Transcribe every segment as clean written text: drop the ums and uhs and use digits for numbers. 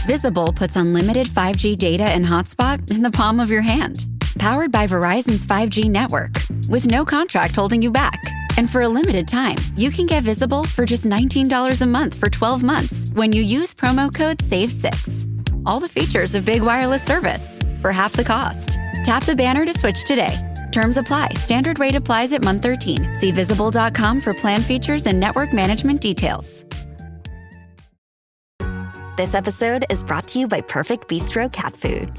Visible puts unlimited 5G data and hotspot in the palm of your hand. Powered by Verizon's 5G network, with no contract holding you back. And for a limited time, you can get Visible for just $19 a month for 12 months when you use promo code SAVE6. All the features of big wireless service for half the cost. Tap the banner to switch today. Terms apply. Standard rate applies at month 13. See visible.com for plan features and network management details. This episode is brought to you by Perfect Bistro Cat Food.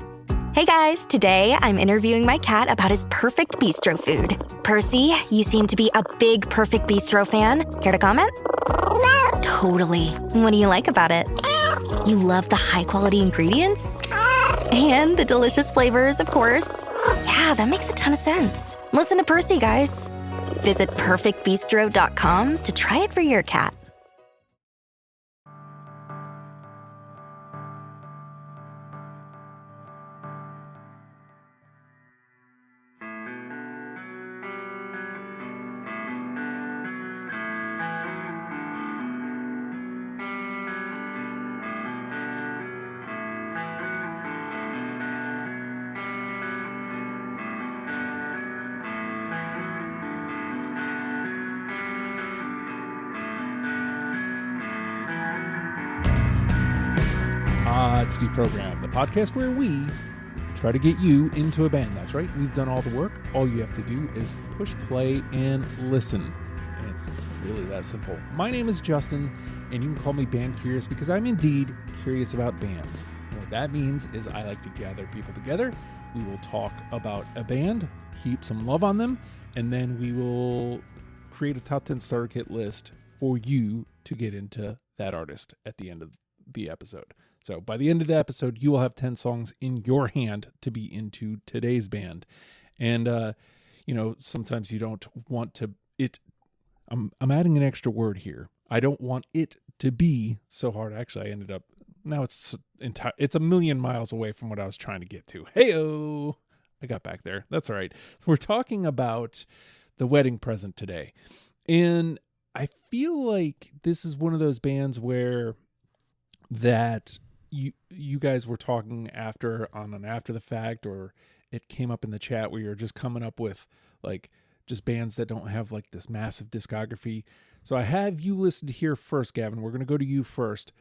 Hey guys, today I'm interviewing my cat about his perfect bistro food. Percy, you seem to be a big Perfect Bistro fan. Care to comment? Totally. What do you like about it? You love the high-quality ingredients? And the delicious flavors, of course. Yeah, that makes a ton of sense. Listen to Percy, guys. Visit perfectbistro.com to try it for your cat. It's Deprogrammed, the podcast where we try to get you into a band. That's right, we've done all the work. All you have to do is push play and listen. And it's really that simple. My name is Justin, and you can call me Band Curious because I'm indeed curious about bands. And what that means is I like to gather people together. We will talk about a band, heap some love on them, and then we will create a top 10 starter kit list for you to get into that artist at the end of the episode. So by the end of the episode, you will have 10 songs in your hand to be into today's band. And, sometimes you don't want to, I'm adding an extra word here. I don't want it to be so hard. Actually, I ended up, now it's a million miles away from what I was trying to get to. Hey-o! I got back there. That's all right. We're talking about The Wedding Present today. And I feel like this is one of those bands where that you guys were talking after the fact, or it came up in the chat where you're just coming up with like just bands that don't have like this massive discography. So I have you listed here first, Gavin. We're going to go to you first.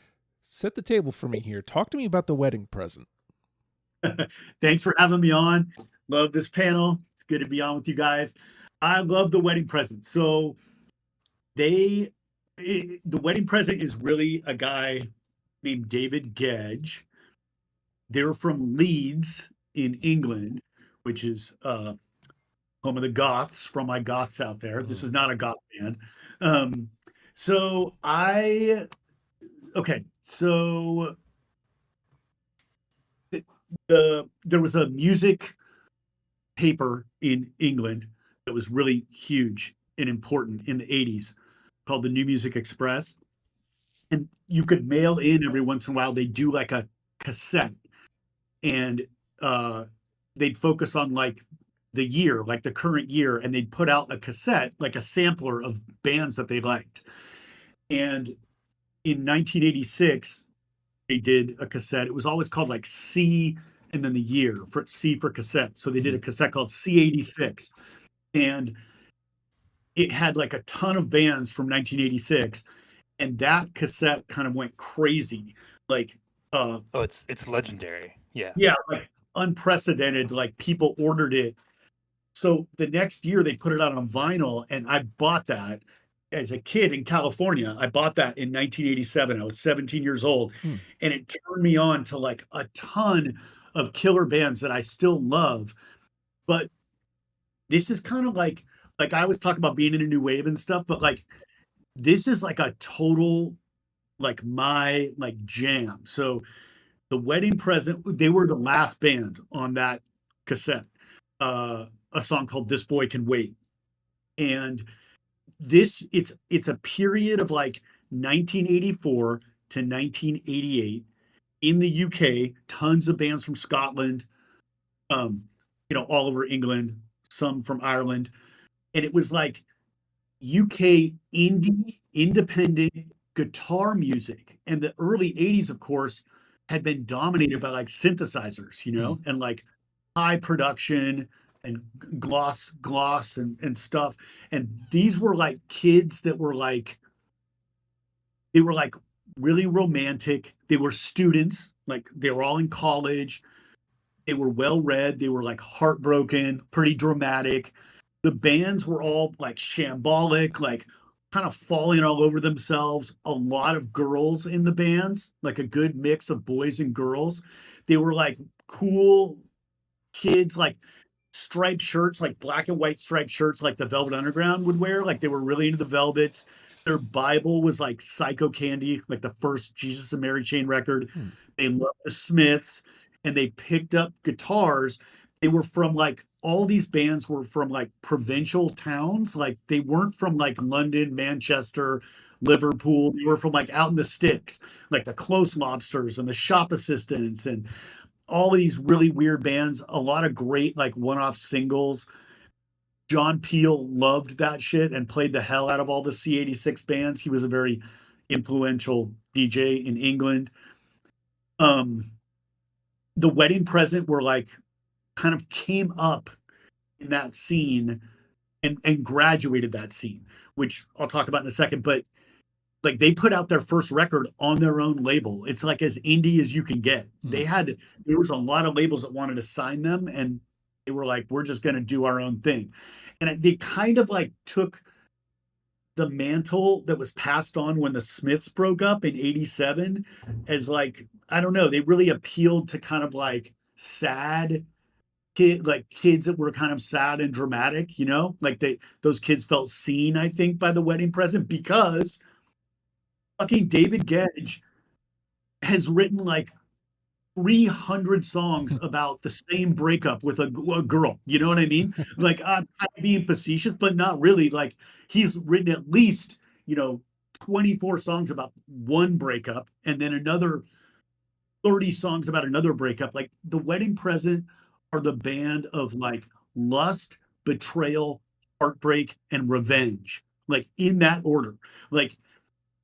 Set the table for me here. Talk to me about The Wedding Present. Thanks for having me on. Love this panel. It's good to be on with you guys. I love The Wedding Present. So The Wedding Present is really a guy named David Gedge. They're from Leeds in England, which is home of the Goths, from my Goths out there. This is not a Goth band. There was a music paper in England that was really huge and important in the 80s called the New Music Express. And you could mail in every once in a while. They do like a cassette, and they'd focus on like the year, like the current year, and they'd put out a cassette, like a sampler of bands that they liked. And in 1986, they did a cassette. It was always called like C and then the year, for C for cassette. So they did a cassette called C86, and it had like a ton of bands from 1986. And that cassette kind of went crazy. Like, it's legendary. Yeah. Yeah. Like unprecedented, like people ordered it. So the next year they put it out on vinyl, and I bought that as a kid in California. I bought that in 1987. I was 17 years old, and it turned me on to like a ton of killer bands that I still love. But this is kind of like I always talk about being in a new wave and stuff, but like, this is like a total, like my like jam. So The Wedding Present, they were the last band on that cassette, a song called This Boy Can Wait. And it's a period of like 1984 to 1988 in the UK, tons of bands from Scotland, all over England, some from Ireland. And it was like UK indie, independent guitar music. And the early 80s, of course, had been dominated by like synthesizers, and like high production and gloss and stuff. And these were like kids that were like, they were like really romantic. They were students, like they were all in college. They were well read. They were like heartbroken, pretty dramatic. The bands were all like shambolic, like kind of falling all over themselves. A lot of girls in the bands, like a good mix of boys and girls. They were like cool kids, like striped shirts, like black and white striped shirts, like the Velvet Underground would wear. Like they were really into the Velvets. Their Bible was like Psycho Candy, like the first Jesus and Mary Chain record. They loved the Smiths, and they picked up guitars. They were from like, all these bands were from like provincial towns. Like they weren't from like London, Manchester, Liverpool. They were from like out in the sticks, like the Close Lobsters and the Shop Assistants and all of these really weird bands. A lot of great like one-off singles. John Peel loved that shit and played the hell out of all the C86 bands. He was a very influential DJ in England. The Wedding Present were like, kind of came up in that scene and graduated that scene, which I'll talk about in a second. But like they put out their first record on their own label. It's like as indie as you can get. There was a lot of labels that wanted to sign them, and they were like, we're just going to do our own thing. And they kind of like took the mantle that was passed on when the Smiths broke up in 87 as like, I don't know, they really appealed to kind of like sad kids that were kind of sad and dramatic, like those kids felt seen, I think, by The Wedding Present, because fucking David Gedge has written like 300 songs about the same breakup with a girl. You know what I mean? Like, I'm kind of being facetious, but not really. Like, he's written at least, 24 songs about one breakup, and then another 30 songs about another breakup. Like, The Wedding Present are the band of like lust, betrayal, heartbreak, and revenge. Like, in that order. Like,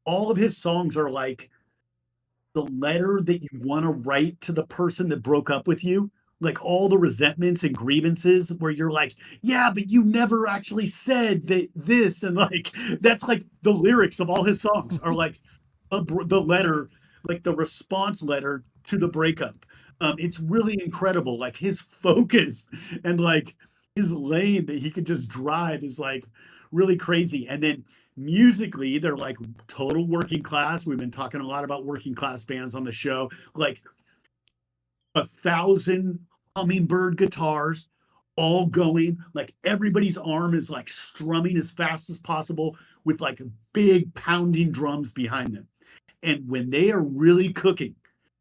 all of his songs are like the letter that you want to write to the person that broke up with you, like all the resentments and grievances where you're like, yeah, but you never actually said that this, and like that's like the lyrics of all his songs are like the letter, like the response letter to the breakup. It's really incredible. Like his focus and like his lane that he could just drive is like really crazy. And then musically, they're like total working class. We've been talking a lot about working class bands on the show. Like 1,000 hummingbird guitars all going, like everybody's arm is like strumming as fast as possible with like big pounding drums behind them. And when they are really cooking,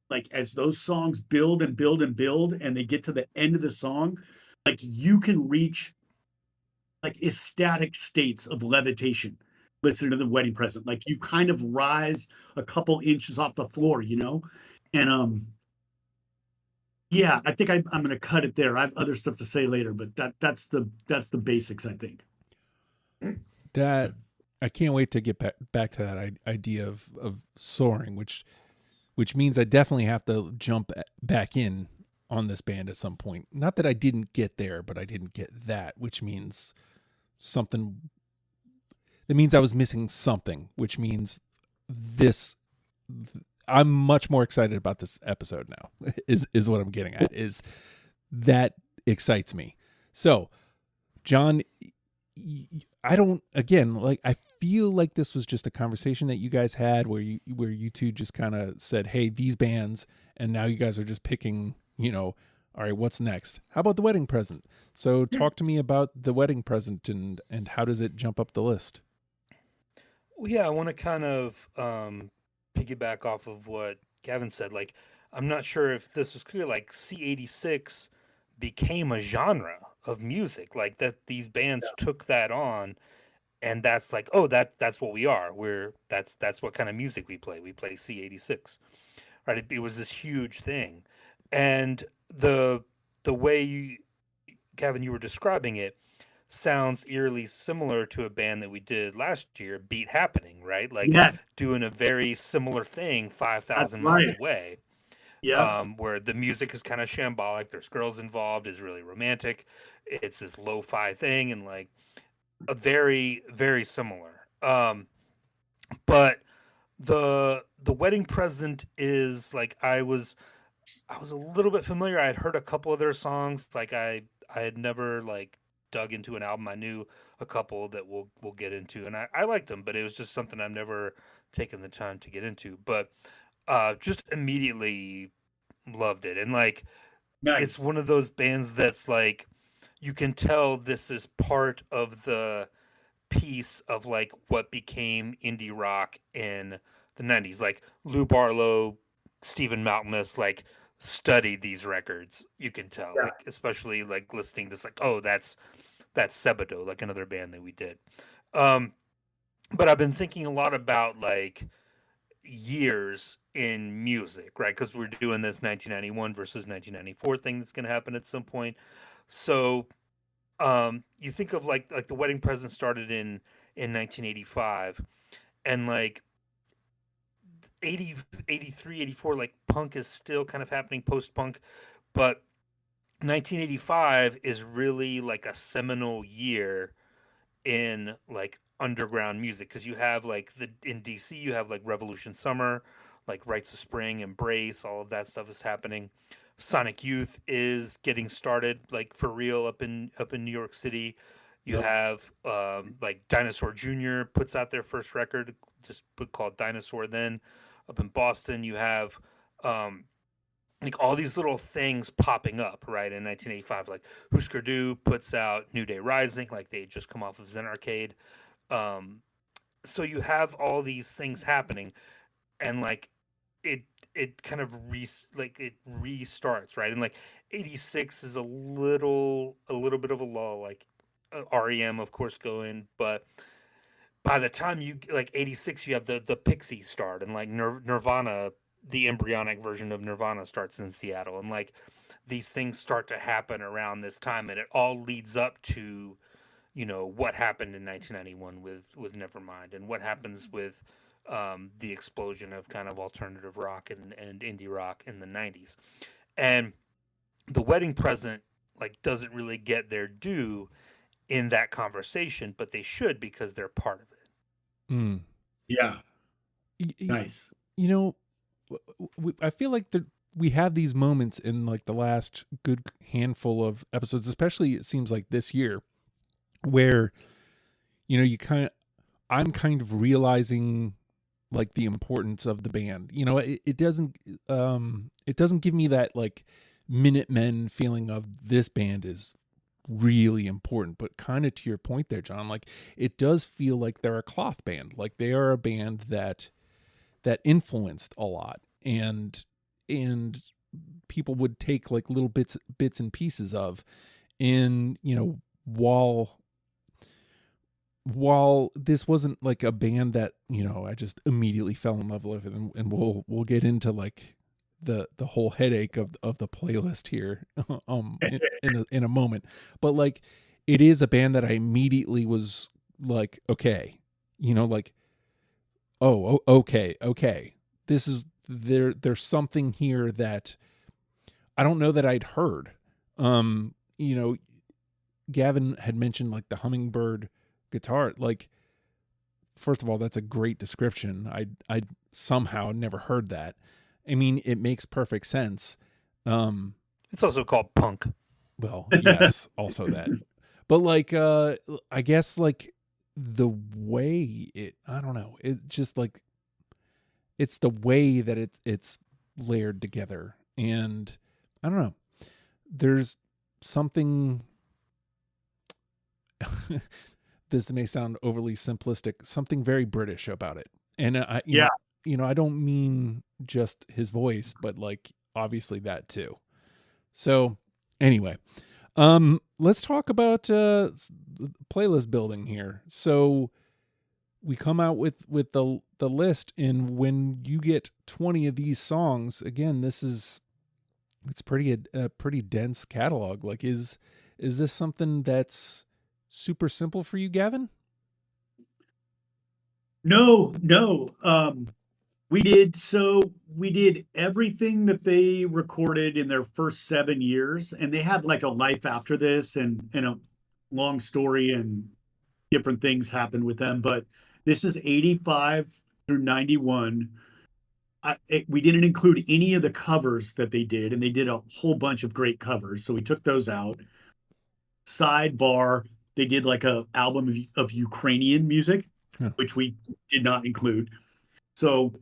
like as those songs build and build and build, and they get to the end of the song, like you can reach like ecstatic states of levitation listening to The Wedding Present. Like you kind of rise a couple inches off the floor, and yeah, I think I'm going to cut it there. I have other stuff to say later, but that's the basics, I think. That I can't wait to get back to that idea of soaring, which means I definitely have to jump back in on this band at some point. Not that I didn't get there, but I didn't get that, which means something. That means I was missing something, which means I'm much more excited about this episode now, is what I'm getting at, is that excites me. So, John, I feel like this was just a conversation that you guys had where you two just kind of said, hey, these bands, and now you guys are just picking, all right, what's next? How about The Wedding Present? So talk to me about The Wedding Present and how does it jump up the list? Well, yeah, I want to kind of piggyback off of what Gavin said. Like, I'm not sure if this was clear. Like, C86 became a genre of music. Like that, these bands took that on, and that's like, oh, that's what we are. That's what kind of music we play. We play C86, right? It was this huge thing, and the way Gavin, you were describing it, sounds eerily similar to a band that we did last year, Beat Happening, right? Like doing a very similar thing 5,000 miles away. Yeah. where the music is kind of shambolic. There's girls involved, is really romantic. It's this lo-fi thing, and like a very, very similar. But the wedding present is like I was a little bit familiar. I had heard a couple of their songs. Like I had never like dug into an album. I knew a couple that we'll get into, and I liked them, but it was just something I've never taken the time to get into. But just immediately loved it, and like it's Nice. one of those bands that's like you can tell this is part of the piece of like what became indie rock in the 90s. Like Lou Barlow, Stephen Malkmus like studied these records. You can tell, Yeah. like especially like listening to this, like, oh, that's Sebado, like another band that we did. Um, but I've been thinking a lot about like years in music, right? Because we're doing this 1991 versus 1994 thing that's going to happen at some point. So you think of like the wedding present started in 1985, and like 80 83 84, like punk is still kind of happening, post punk, but 1985 is really like a seminal year in like underground music, because you have like the in DC you have like Revolution Summer, like Rites of Spring, Embrace, all of that stuff is happening. Sonic Youth is getting started like for real up in New York City. You Yep. have like Dinosaur Jr. puts out their first record just called Dinosaur. Then up in Boston you have um, like all these little things popping up right in 1985, like Husker Du puts out New Day Rising, like they just come off of Zen Arcade. um so you have all these things happening, and like it it kind of like it restarts, right? And like 86 is a little bit of a lull, like REM of course go in, but by the time you like 86 you have the Pixies start, and like Nirvana, the embryonic version of Nirvana starts in Seattle, and like these things start to happen around this time, and it all leads up to what happened in 1991 with Nevermind, and what happens with the explosion of kind of alternative rock and indie rock in the 90s. And the wedding present like doesn't really get their due in that conversation, but they should, because they're part of it. Mm. Yeah. Y- y- Nice. You know, I feel like we have these moments in like the last good handful of episodes, especially it seems like this year, where I'm kind of realizing like the importance of the band. It doesn't give me that like Minutemen feeling of this band is really important, but kind of to your point there, John, like it does feel like they're a cloth band. Like they are a band that influenced a lot, and people would take like little bits and pieces of, and while this wasn't like a band that I just immediately fell in love with, and we'll get into like the whole headache of the playlist here in a moment, but like it is a band that I immediately was like, okay, like, okay, this is there's something here that I don't know that I'd heard. um you know Gavin had mentioned like the hummingbird guitar. Like, first of all, that's a great description. I somehow never heard that. I mean, it makes perfect sense. It's also called punk. Well, yes, also that. But like I guess like the way I don't know, it just like it's the way that it's layered together, and I don't know. There's something this may sound overly simplistic, something very British about it. And Yeah. I don't mean just his voice, but like obviously that too. So anyway, let's talk about playlist building here. So we come out with the list, and when you get 20 of these songs, again, it's a pretty dense catalog. Like is this something that's super simple for you, Gavin? No, no. We did everything that they recorded in their first 7 years, and they had like a life after this and a long story and different things happened with them. But this is 85 through 91. We didn't include any of the covers that they did, and they did a whole bunch of great covers. So we took those out. Sidebar, they did like a album of Ukrainian music, Huh. which we did not include. So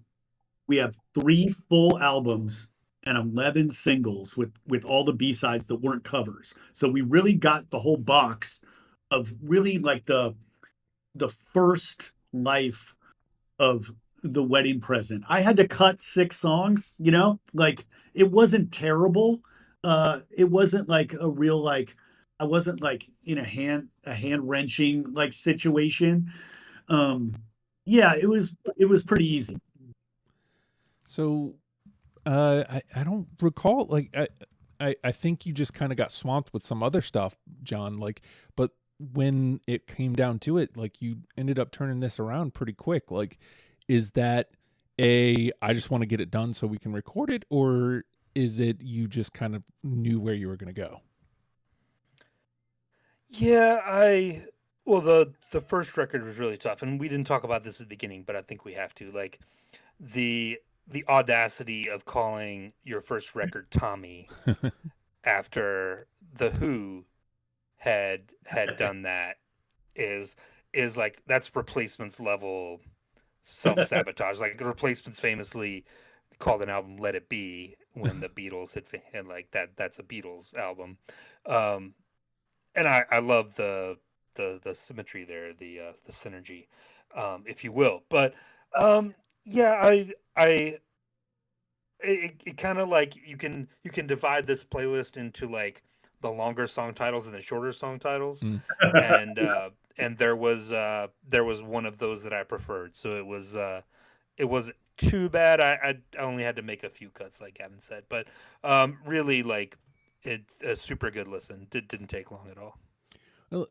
we have 3 full albums and 11 singles with all the B-sides that weren't covers. So we really got the whole box of really like the first life of the wedding present. I had to cut 6 songs, like it wasn't terrible. It wasn't like a real like I wasn't like in a hand wrenching like situation. Um yeah, it was pretty easy. So, I don't recall, like, I think you just kind of got swamped with some other stuff, John, like, but when it came down to it, like, you ended up turning this around pretty quick. Like, is that I just want to get it done so we can record it, or is it you just kind of knew where you were going to go? Yeah, well, the first record was really tough, and we didn't talk about this at the beginning, but I think we have to. Like the audacity of calling your first record Tommy after the Who had done that is like that's Replacements level self-sabotage. Like the Replacements famously called an album "Let It Be" when the Beatles had like that's a Beatles album. Um, and I love the symmetry there, the synergy, if you will. But yeah, I it kind of like you can divide this playlist into like the longer song titles and the shorter song titles, Mm. and there was one of those that I preferred, so it wasn't too bad. I only had to make a few cuts, like Gavin said, but really like it a super good listen. Didn't take long at all. Well,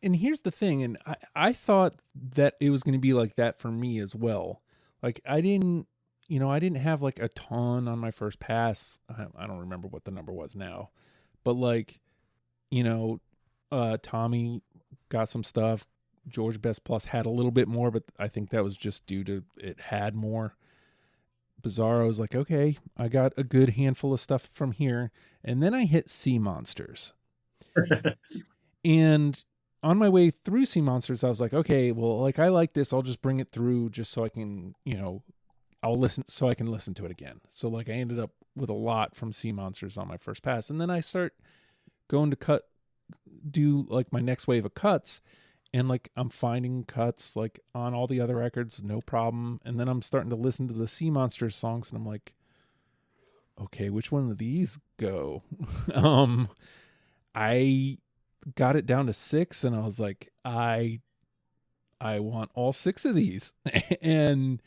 and here's the thing, and I thought that it was going to be like that for me as well. Like I didn't have like a ton on my first pass. I don't remember what the number was now, but like, Tommy got some stuff. George Best Plus had a little bit more, but I think that was just due to it had more. Bizarro was like, okay, I got a good handful of stuff from here. And then I hit Sea Monsters. And on my way through Sea Monsters, I was like, okay, well, like I like this. I'll just bring it through just so I can, I'll listen so I can listen to it again. So like I ended up with a lot from Sea Monsters on my first pass. And then I start going to do like my next wave of cuts. And like I'm finding cuts like on all the other records, no problem. And then I'm starting to listen to the Sea Monsters songs and I'm like, okay, which one of these go? I got it down to 6 and I was like, I want all 6 of these. And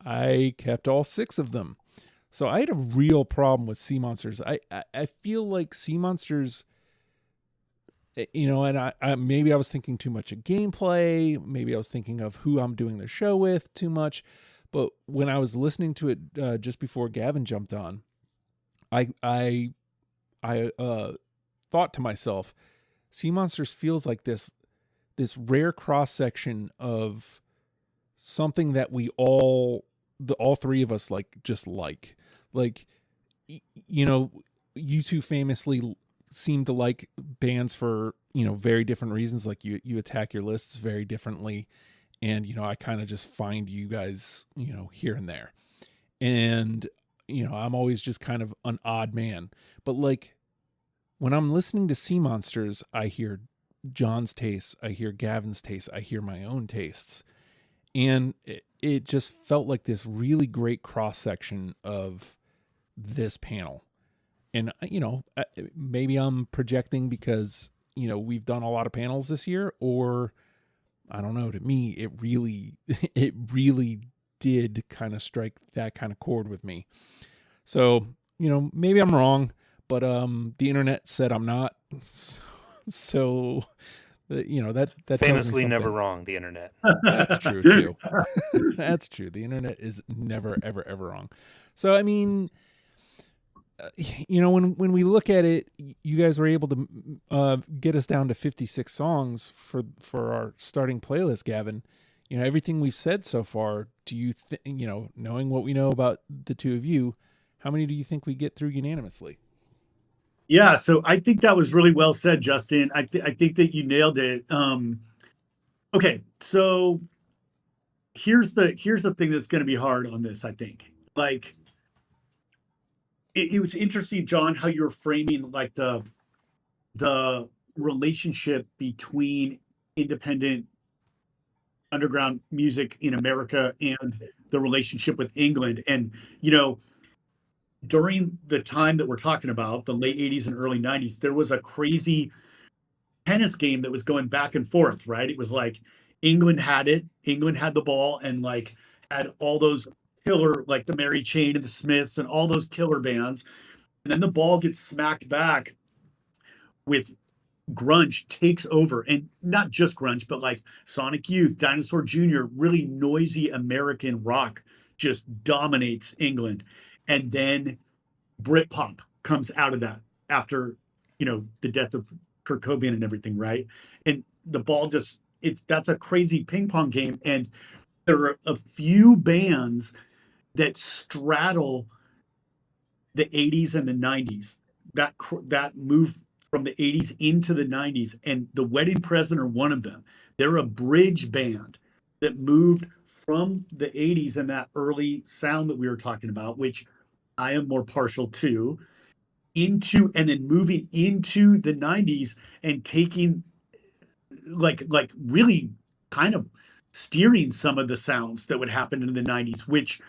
I kept all 6 of them. So I had a real problem with Sea Monsters. I feel like Sea Monsters, and I maybe I was thinking too much of gameplay. Maybe I was thinking of who I'm doing the show with too much. But when I was listening to it just before Gavin jumped on, I thought to myself, Sea Monsters feels like this rare cross section of something that we all 3 of us like you two famously seem to like bands for very different reasons. Like you attack your lists very differently, and I kind of just find you guys here and there, and I'm always just kind of an odd man. But like when I'm listening to Sea Monsters, I hear John's tastes, I hear Gavin's tastes, I hear my own tastes, and it just felt like this really great cross section of this panel. And, maybe I'm projecting because, we've done a lot of panels this year, or I don't know, to me, it really did kind of strike that kind of chord with me. So, maybe I'm wrong, but the internet said I'm not. So That famously tells me never something. wrong. The internet. That's true too. That's true. The internet is never, ever, ever wrong. So I mean, when we look at it, you guys were able to get us down to 56 songs for our starting playlist, Gavin. Everything we've said so far, do you think, knowing what we know about the two of you, how many do you think we get through unanimously? Yeah, so I think that was really well said, Justin. I think that you nailed it. Okay, so here's the thing that's going to be hard on this. I think, like, it was interesting, John, how you're framing like the relationship between independent underground music in America and the relationship with England. And during the time that we're talking about, the late 80s and early 90s, there was a crazy tennis game that was going back and forth, right? It was like England had the ball, and like had all those killer, like the Mary Chain and the Smiths and all those killer bands. And then the ball gets smacked back with grunge takes over, and not just grunge, but like Sonic Youth, Dinosaur Jr., really noisy American rock just dominates England. And then Britpop comes out of that after, the death of Kurt Cobain and everything, right? And the ball that's a crazy ping pong game. And there are a few bands that straddle the 80s and the 90s that move from the 80s into the 90s, and the Wedding Present are one of them. They're a bridge band that moved from the 80s and that early sound that we were talking about, which I am more partial to, and then moving into the 90s and taking like really kind of steering some of the sounds that would happen in the 90s, which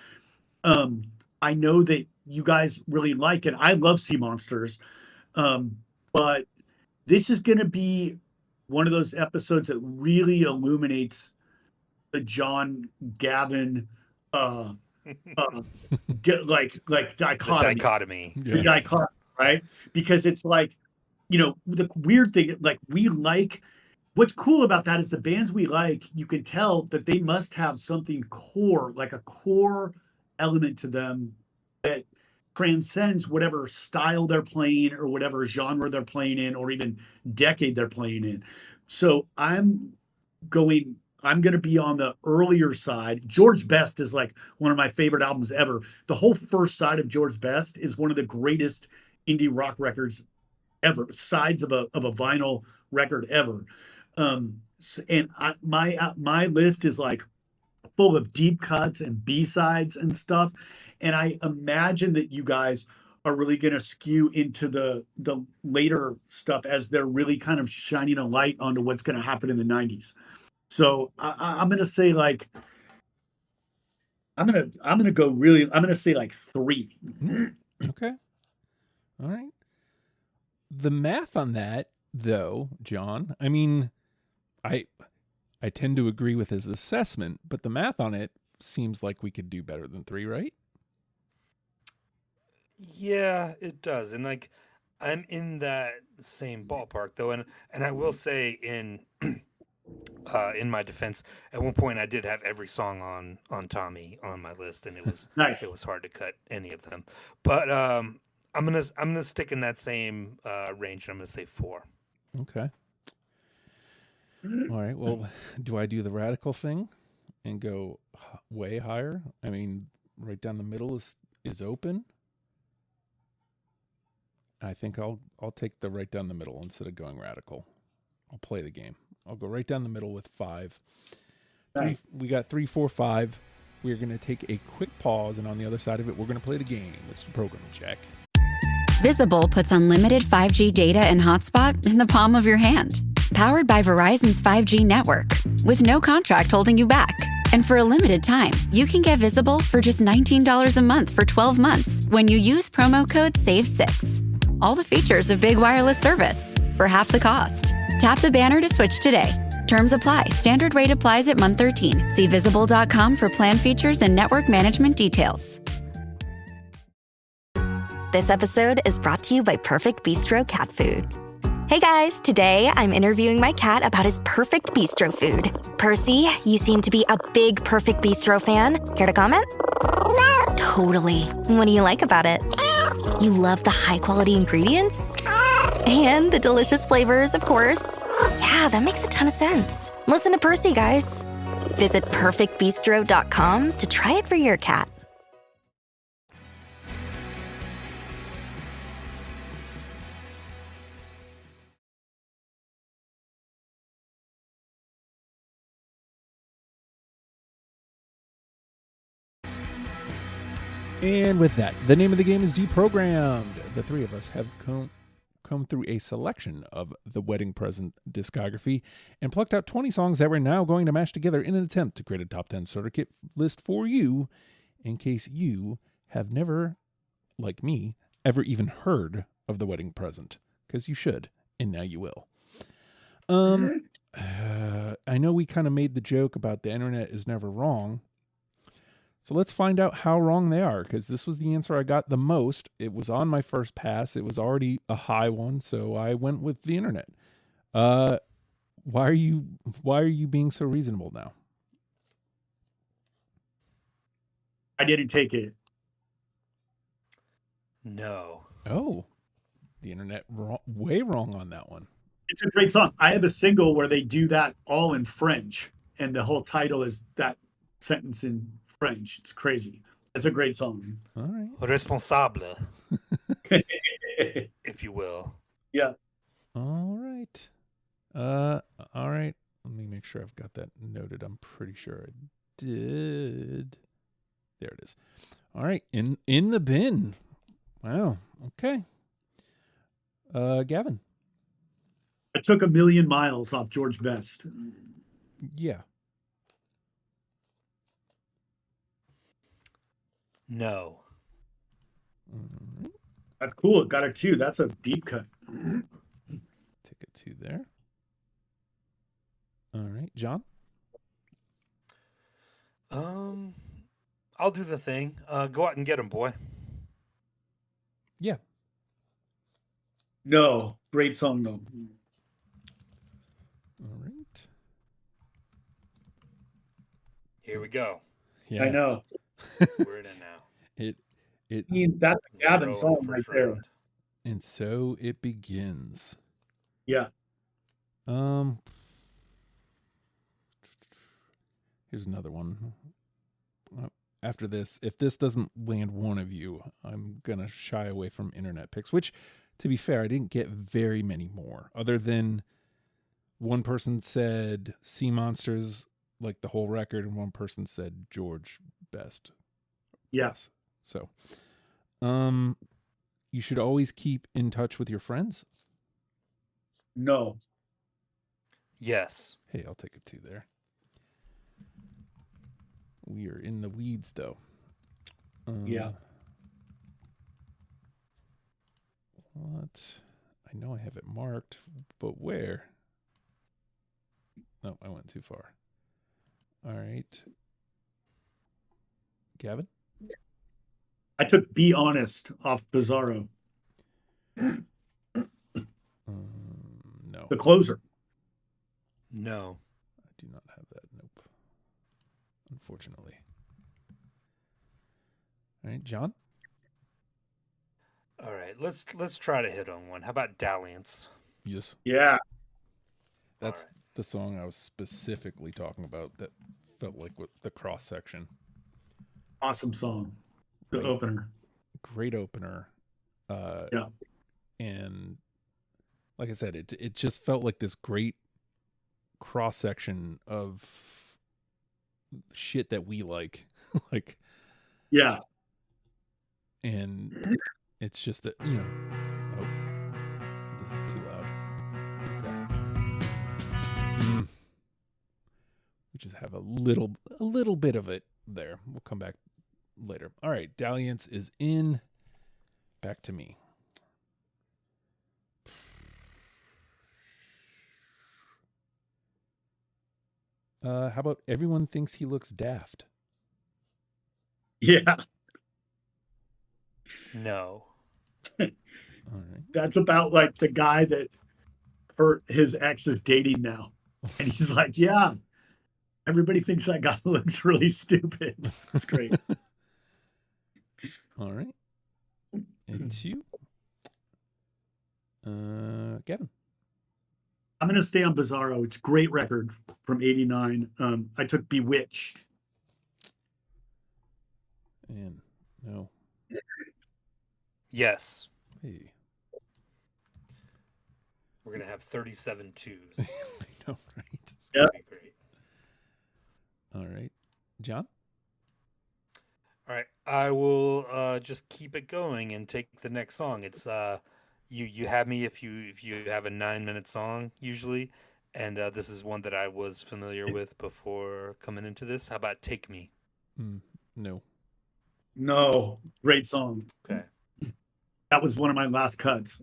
I know that you guys really like, and I love Sea Monsters. But this is going to be one of those episodes that really illuminates the John Gavin dichotomy. Yes. The dichotomy, right? Because it's like, the weird thing, like, we like, what's cool about that is the bands we like, you can tell that they must have something core, like a core element to them that transcends whatever style they're playing or whatever genre they're playing in, or even decade they're playing in. So I'm going to be on the earlier side. George Best is like one of my favorite albums ever. The whole first side of George Best is one of the greatest indie rock records ever, sides of a vinyl record ever. And my list is like full of deep cuts and B-sides and stuff. And I imagine that you guys are really going to skew into the later stuff as they're really kind of shining a light onto what's going to happen in the 90s. So I'm going to say like, I'm going to say like 3. Okay. All right. The math on that, though, John, I mean, I tend to agree with his assessment, but the math on it seems like we could do better than 3, right? Yeah, it does. And like, I'm in that same ballpark though. And I will say in my defense, at one point I did have every song on Tommy on my list, and it was Nice. It was hard to cut any of them. But I'm gonna stick in that same range. I'm gonna say 4. Okay. All right. Well, do I do the radical thing and go way higher? I mean, right down the middle is open. I think I'll take the right down the middle instead of going radical. I'll play the game. I'll go right down the middle with 5. Nice. We got 3, 4, 5. We're going to take a quick pause, and on the other side of it, we're going to play the game. It's the program check. Visible puts unlimited 5G data and hotspot in the palm of your hand. Powered by Verizon's 5G network, with no contract holding you back. And for a limited time, you can get Visible for just $19 a month for 12 months when you use promo code SAVE6. All the features of big wireless service for half the cost. Tap the banner to switch today. Terms apply. Standard rate applies at month 13. See visible.com for plan features and network management details. This episode is brought to you by Perfect Bistro Cat Food. Hey guys, today I'm interviewing my cat about his perfect bistro food. Percy, you seem to be a big Perfect Bistro fan. Care to comment? Totally. What do you like about it? You love the high quality ingredients? And the delicious flavors, of course. Yeah, that makes a ton of sense. Listen to Percy, guys. Visit perfectbistro.com to try it for your cat. And with that, the name of the game is Deprogrammed. The three of us have come through a selection of the Wedding Present discography and plucked out 20 songs that we're now going to mash together in an attempt to create a top 10 starter kit list for you in case you have never, like me, ever even heard of the Wedding Present, because you should, and now you will. I know we kind of made the joke about the internet is never wrong. So let's find out how wrong they are, because this was the answer I got the most. It was on my first pass. It was already a high one, so I went with the internet. Why are you being so reasonable now? I didn't take it. No. Oh, the internet way wrong on that one. It's a great song. I have a single where they do that all in French, and the whole title is that sentence in French. It's crazy. It's a great song. All right. Responsable, if you will. Yeah. All right. All right. Let me make sure I've got that noted. I'm pretty sure I did. There it is. All right. In the bin. Wow. Okay. Gavin. I took 1,000,000 Miles off George Best. Yeah. No. That's cool. Got a 2. That's a deep cut. Take a 2 there. All right, John. I'll do the thing. Go out and get him, boy. Yeah. No. Great song, though. All right. Here we go. Yeah. I know. We're in it now. It I mean, that's a Gavin 0 in the song right first there. round. And so it begins. Yeah. Here's another one. After this, if this doesn't land one of you, I'm gonna shy away from internet picks, which, to be fair, I didn't get very many more, other than one person said Sea Monsters, like the whole record, and one person said George Best. Yes. So, you should always keep in touch with your friends. No. Yes. Hey, I'll take a 2 there. We are in the weeds, though. Yeah. What? I know I have it marked, but where? No, I went too far. All right. Gavin? I took Be Honest off Bizarro. No. The closer. No. I do not have that. Nope. Unfortunately. All right, John? All right. Let's try to hit on one. How about Dalliance? Yes. Yeah. That's All right. the song I was specifically talking about that felt like with the cross section. Awesome song. The Right. opener. Great opener. Yeah. And like I said, it just felt like this great cross section of shit that we like. Like, Yeah. and it's just that, you know, oh, this is too loud. Okay. We just have a little bit of it there. We'll come back later. All right, Dalliance is in. Back to me. How about Everyone Thinks He Looks Daft? Yeah. No. All right. That's about like the guy that his ex is dating now. And he's like, yeah, everybody thinks that guy looks really stupid. It's great. All right. It's you. Gavin. I'm going to stay on Bizarro. It's a great record from 89. I took Bewitched. And no. Yes. Hey. We're going to have 37 twos. I know, right? It's going to be great. All right. John? All right. I will just keep it going and take the next song. It's you have me if you have a 9-minute song usually, and this is one that I was familiar with before coming into this. How about Take Me? No. No, great song. Okay. That was one of my last cuts.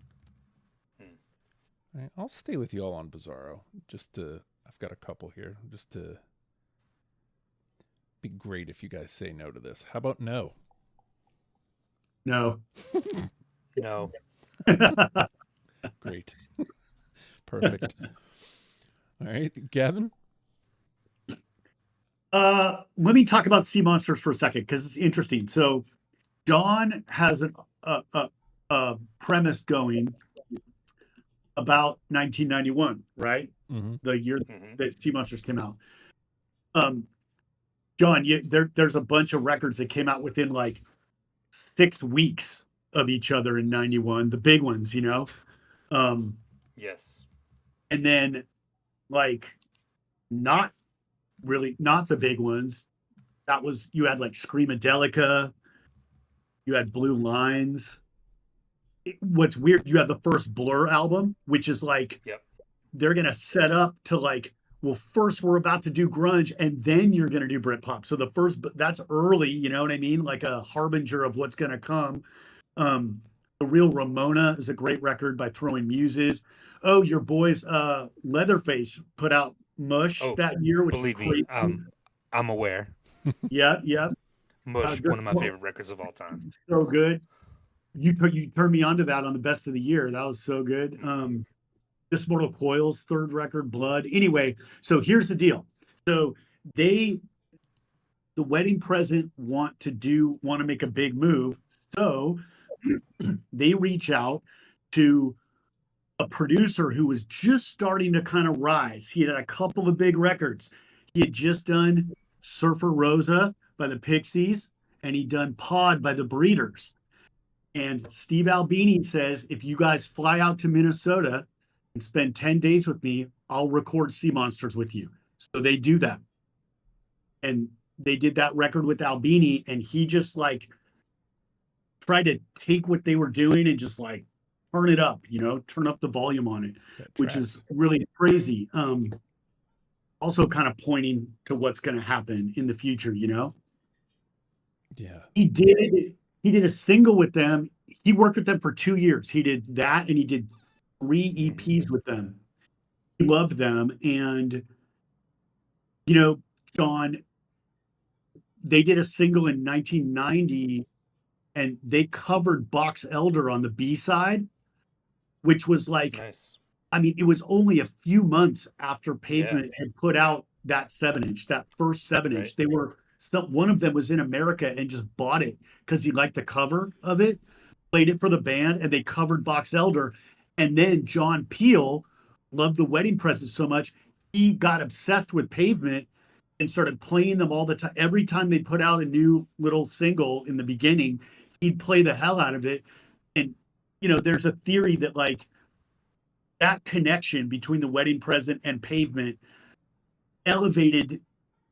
All right, I'll stay with y'all on Bizarro. I've got a couple here. Just to be great if you guys say no to this. How about no? No. No. Great. Perfect. All right, Gavin? Let me talk about Sea Monsters for a second because it's interesting. So John has a premise going about 1991, right? Mm-hmm. The year that Sea Monsters came out. John, there's a bunch of records that came out within like 6 weeks of each other in 91, the big ones, you know? Yes. And then like not the big ones. That was, you had like Screamadelica, you had Blue Lines. What's weird, you have the first Blur album, which is like, they're going to set up to like, well, first we're about to do grunge and then you're going to do Britpop. So that's early, you know what I mean? Like a harbinger of what's going to come. The Real Ramona is a great record by Throwing Muses. Oh, your boys, Leatherface put out Mush that year, which believe is crazy. me, I'm aware. Yeah. Mush, one of my favorite records of all time. So good. You turned me onto that on the Best of the Year. That was so good. This Mortal Coil's third record, Blood. Anyway, so here's the deal. So the Wedding Present want to make a big move. So they reach out to a producer who was just starting to kind of rise. He had a couple of big records. He had just done Surfer Rosa by the Pixies, and he'd done Pod by the Breeders. And Steve Albini says, if you guys fly out to Minnesota and spend 10 days with me, I'll record Sea Monsters with you. So they do that. And they did that record with Albini, and he just like tried to take what they were doing and just like turn it up, you know, turn up the volume on it, which is really crazy. Also kind of pointing to what's going to happen in the future, you know? Yeah. He did a single with them. He worked with them for 2 years. He did that, and he did 3 EPs with them. He loved them. And, you know, John, they did a single in 1990, and they covered Box Elder on the B-side, which was like, nice. I mean, it was only a few months after Pavement had put out that 7-inch, that first 7-inch. Right. One of them was in America and just bought it because he liked the cover of it, played it for the band, and they covered Box Elder. And then John Peel loved The Wedding Present so much, he got obsessed with Pavement and started playing them all the time. Every time they put out a new little single in the beginning, he'd play the hell out of it. And, you know, there's a theory that like that connection between The Wedding Present and Pavement elevated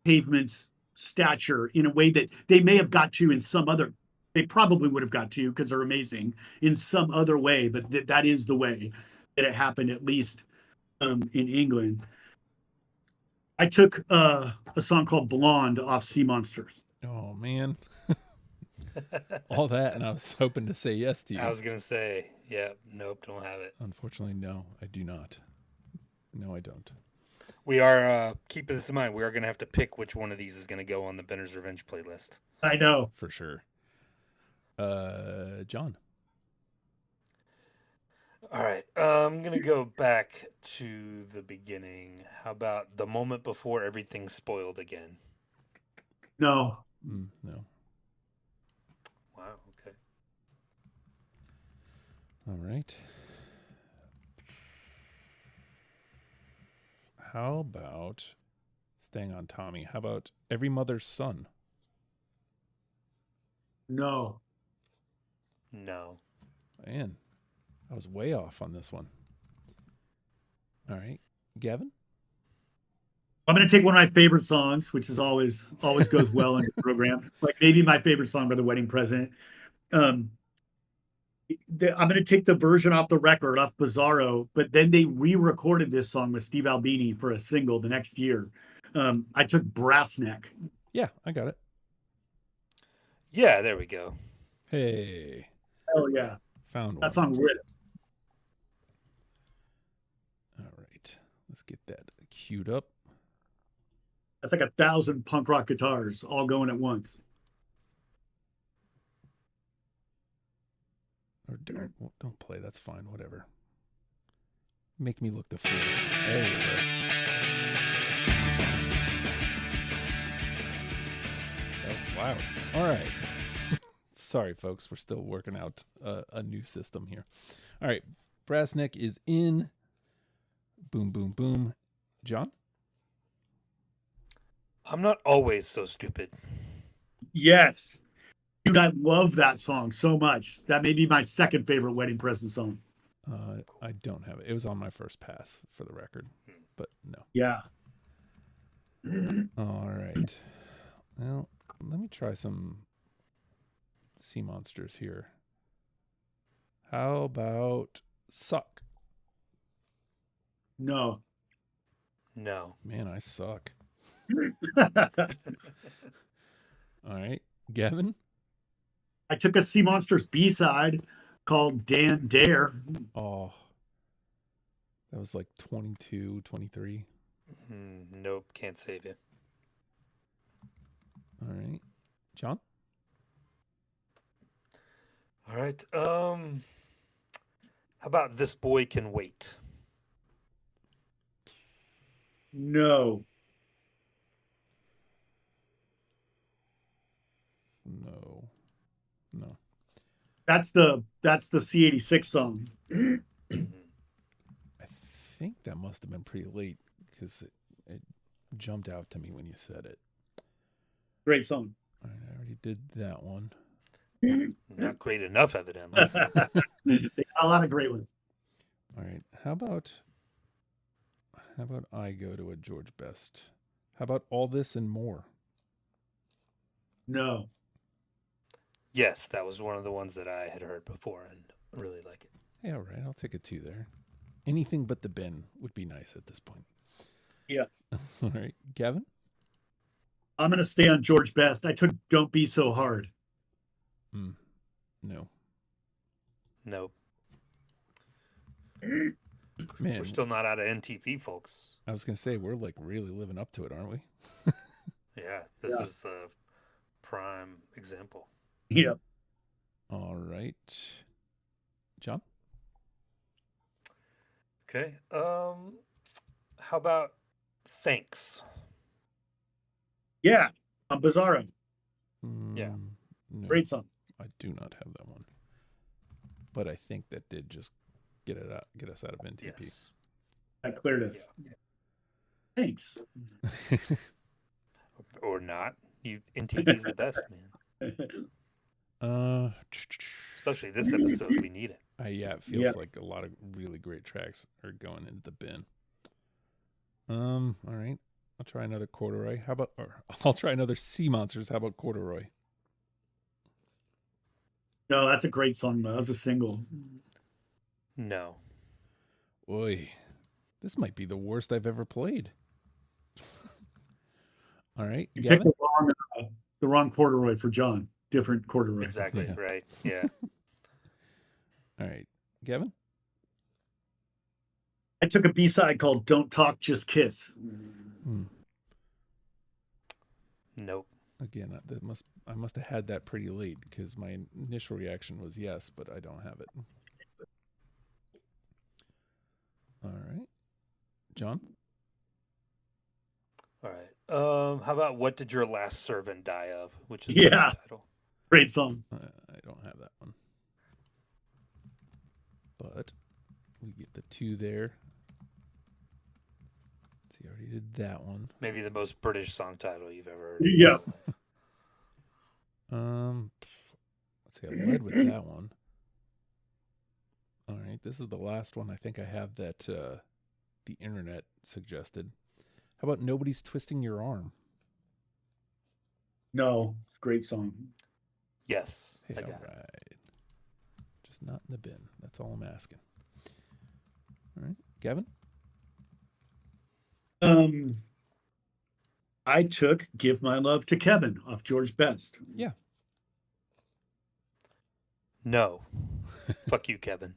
Pavement's stature in a way that they may have got to in some other, they probably would have got to because they're amazing in some other way, but that is the way that it happened, at least in England. I took a song called Blonde off Sea Monsters. Oh, man. All that, and I was hoping to say yes to you. I was going to say, nope, don't have it. Unfortunately, no, I do not. No, I don't. We are, keeping this in mind, we are going to have to pick which one of these is going to go on the Benner's Revenge playlist. I know. For sure. John. All right. I'm going to go back to the beginning. How about the moment before everything spoiled again? No. No. Wow. Okay. All right. How about staying on Tommy? How about Every Mother's Son? No. No. Man, I was way off on this one. All right, Gavin. I'm going to take one of my favorite songs, which is always goes well in the program. Like maybe my favorite song by The Wedding Present. Um, I'm going to take the version off the record off Bizarro, but then they re-recorded this song with Steve Albini for a single the next year. I took Brass Neck. Yeah, I got it. Yeah, there we go. Hey, Hell yeah, found one. that song rips. All right, let's get that queued up. That's like 1,000 punk rock guitars all going at once. Or don't play. That's fine. Whatever. Make me look the fool. There you go. That's loud. All right. Sorry, folks. We're still working out a new system here. All right. Brass Neck is in. Boom, boom, boom. John? I'm not always so stupid. Yes. Dude, I love that song so much. That may be my second favorite Wedding Present song. I don't have it. It was on my first pass for the record, but no. Yeah. All right. Well, let me try some sea monsters here. How about Suck? No. No. Man, I suck. All right. Gavin? I took a Sea Monsters B-side called Dan Dare. Oh, that was like 22, 23. Nope, can't save you. All right. John? All right. How about This Boy Can Wait? No. No. That's the C86 song. I think that must have been pretty late because it jumped out to me when you said it. Great song. All right, I already did that one. Not great enough, evidently. They got a lot of great ones. All right. How about I go to a George Best? How about All This and More? No. Yes, that was one of the ones that I had heard before and really like it. Yeah, all right. I'll take a 2 there. Anything but the bin would be nice at this point. Yeah. All right. Gavin? I'm going to stay on George Best. I took Don't Be So Hard. No. Nope. Man, We're still not out of NTP, folks. I was going to say, we're like really living up to it, aren't we? Yeah, this is the prime example. Yeah. All right. John? Okay. How about Thanks? Yeah. On Bizarro. Yeah. No, Great song. I do not have that one. But I think that did just get us out of NTP. Yes. That cleared us. Yeah. Thanks. Or not. NTP's the best, man. Especially this episode, we need it. Yeah, it feels like a lot of really great tracks are going into the bin. All right. I'll try another Corduroy. I'll try another Sea Monsters. How about Corduroy? No, that's a great song, though. That was a single. No. Oy. This might be the worst I've ever played. All right. You Gavin? picked the wrong Corduroy for John. Different Corduroy. Exactly, Yeah. right. Yeah. All right. Gavin? I took a B-side called Don't Talk, Just Kiss. Nope. Again, I must have had that pretty late because my initial reaction was yes, but I don't have it. John? All right. How about What Did Your Last Servant Die Of? Which is Yeah. the title. Great song. I don't have that one. But we get the 2 there. Let's see, I already did that one. Maybe the most British song title you've ever heard. Yeah. Let's see, I led with that one. All right, this is the last one I think I have that the internet suggested. How about Nobody's Twisting Your Arm? No, great song. Yes. Hey, I all got it. right. Just not in the bin. That's all I'm asking. All right, Gavin? I took Give My Love to Kevin off George Best. Yeah. No. Fuck you, Kevin.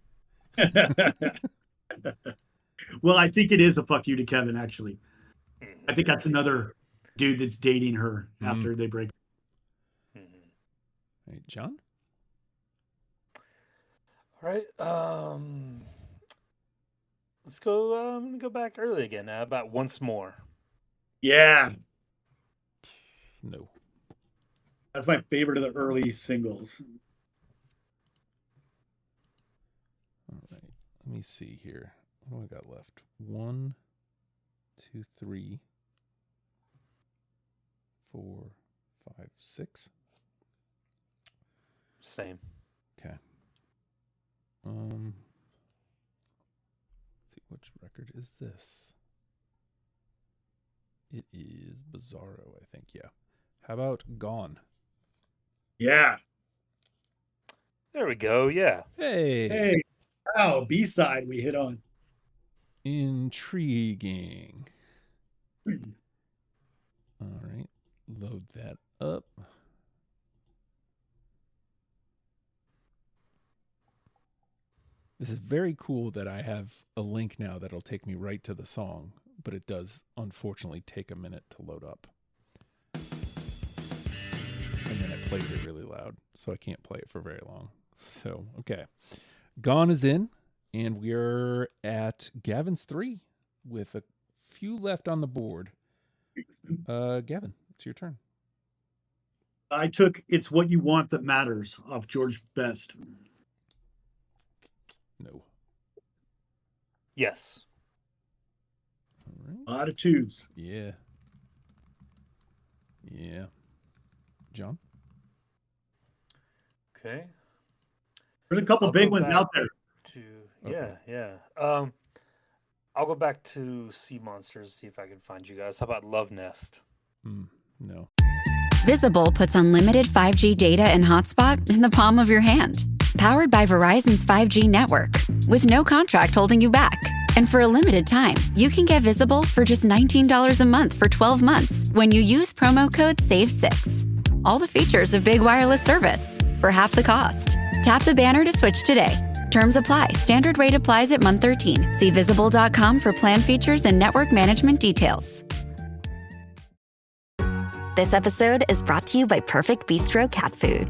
Well, I think it is a fuck you to Kevin, actually. Mhm. I think that's another dude that's dating her after they break. Mhm. All right, John? All right. Let's go. I'm gonna go back early again. About Once More. Yeah, No. that's my favorite of the early singles. All right. Let me see here. What do I got left? 1, 2, 3, 4, 5, 6. Same. Okay. Let's see, which record is this? It is Bizarro, I think. Yeah. How about Gone? Yeah. There we go. Yeah. Hey, wow, B-side we hit on. Intriguing. All right. Load that up. This is very cool that I have a link now that'll take me right to the song, but it does unfortunately take a minute to load up. And then it plays it really loud, so I can't play it for very long. So, okay. Gone is in, and we're at Gavin's 3 with a few left on the board. Gavin, it's your turn. I took It's What You Want That Matters off George Best. No. Yes. All right. A lot of twos. Yeah. Yeah. John? Okay. There's a couple I'll big go ones back out there. Yeah. I'll go back to Sea Monsters, see if I can find you guys. How about Love Nest? No. Visible puts unlimited 5G data and hotspot in the palm of your hand. Powered by Verizon's 5G network, with no contract holding you back. And for a limited time, you can get Visible for just $19 a month for 12 months when you use promo code SAVE6. All the features of big wireless service for half the cost. Tap the banner to switch today. Terms apply. Standard rate applies at month 13. See visible.com for plan features and network management details. This episode is brought to you by Perfect Bistro Cat Food.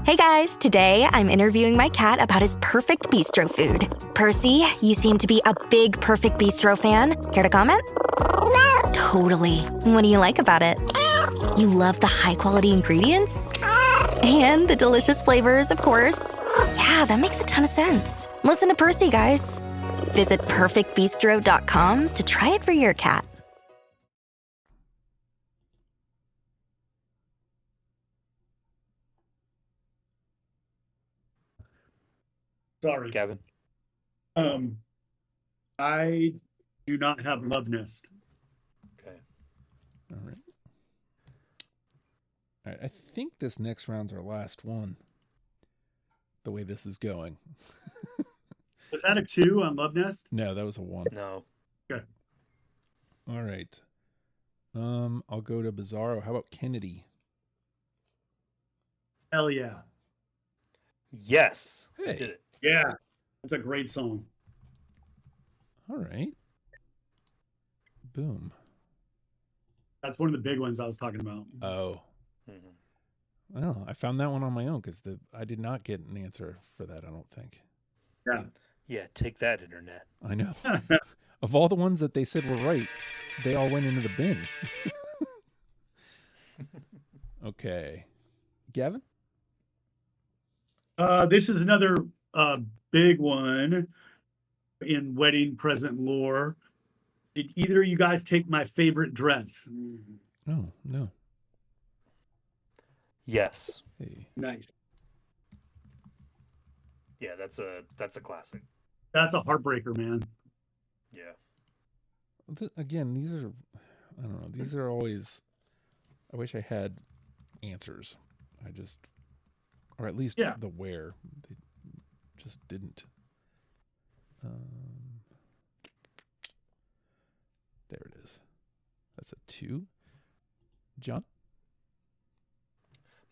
Hey guys, today I'm interviewing my cat about his perfect bistro food. Percy, you seem to be a big Perfect Bistro fan. Care to comment? Totally. What do you like about it? You love the high quality ingredients? And the delicious flavors, of course. Yeah, that makes a ton of sense. Listen to Percy, guys. Visit perfectbistro.com to try it for your cat. Sorry. Gavin? I do not have Love Nest. Okay. All right. All right. I think this next round's our last one. The way this is going. Was that a 2 on Love Nest? No, that was a 1. No. Okay. All right. I'll go to Bizarro. How about Kennedy? Hell yeah. Yes. Hey. I did it. Yeah. That's a great song. All right. Boom. That's one of the big ones I was talking about. Oh. Mhm. Well, I found that one on my own because I did not get an answer for that, I don't think. Yeah. Yeah, take that, internet. I know. Of all the ones that they said were right, they all went into the bin. Okay. Gavin? This is another big one in wedding present lore. Did either of you guys take my favorite dress? Oh, no. Yes. Hey. Nice. Yeah, that's a classic. That's a heartbreaker, man. Yeah. Again, these are, I don't know, these are always, I wish I had answers. Or at least the where. They just didn't. There it is. That's a 2. John?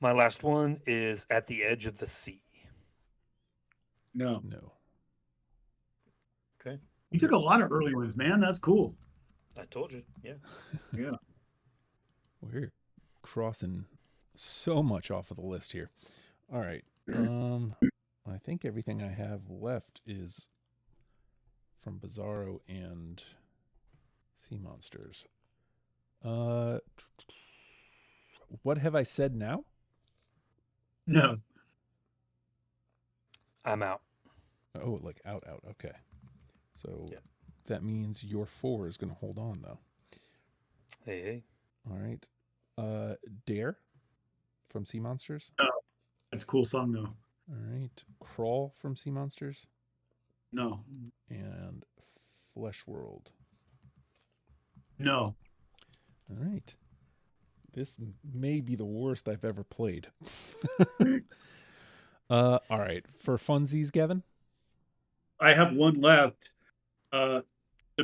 My last one is At the Edge of the Sea. No. Okay. You took a lot of early ones, man. That's cool. I told you. Yeah. Yeah. We're crossing so much off of the list here. All right. I think everything I have left is from Bizarro and Sea Monsters. What have I said now? No. I'm out. Oh, like out. Okay. So that means your 4 is going to hold on, though. Hey. All right. Dare from Sea Monsters. Oh, that's a cool song, though. All right. Crawl from Sea Monsters. No. And Flesh World. No. All right. This may be the worst I've ever played. All right. For funsies, Gavin? I have one left. The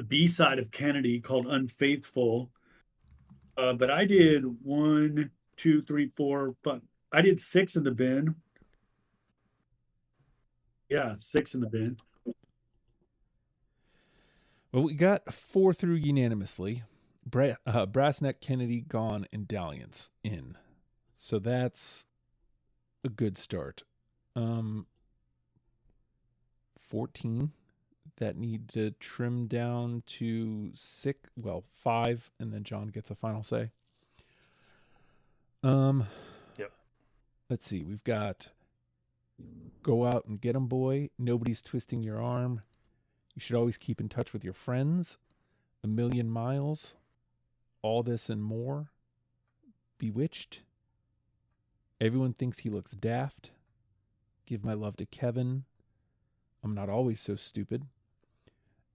B-side of Kennedy called Unfaithful. But I did 1, 2, 3, 4, 5. I did 6 in the bin. Yeah, 6 in the bin. Well, we got 4 through unanimously. Brassneck, Kennedy, Gone, and Dalliance in. So that's a good start. 14 that need to trim down to 5, and then John gets a final say. Yep. Let's see. We've got Go Out and Get 'Em Boy, Nobody's Twisting Your Arm, You Should Always Keep in Touch with Your Friends, A Million Miles, All This and More, Bewitched, Everyone Thinks He Looks Daft, Give My Love to Kevin, I'm Not Always So Stupid,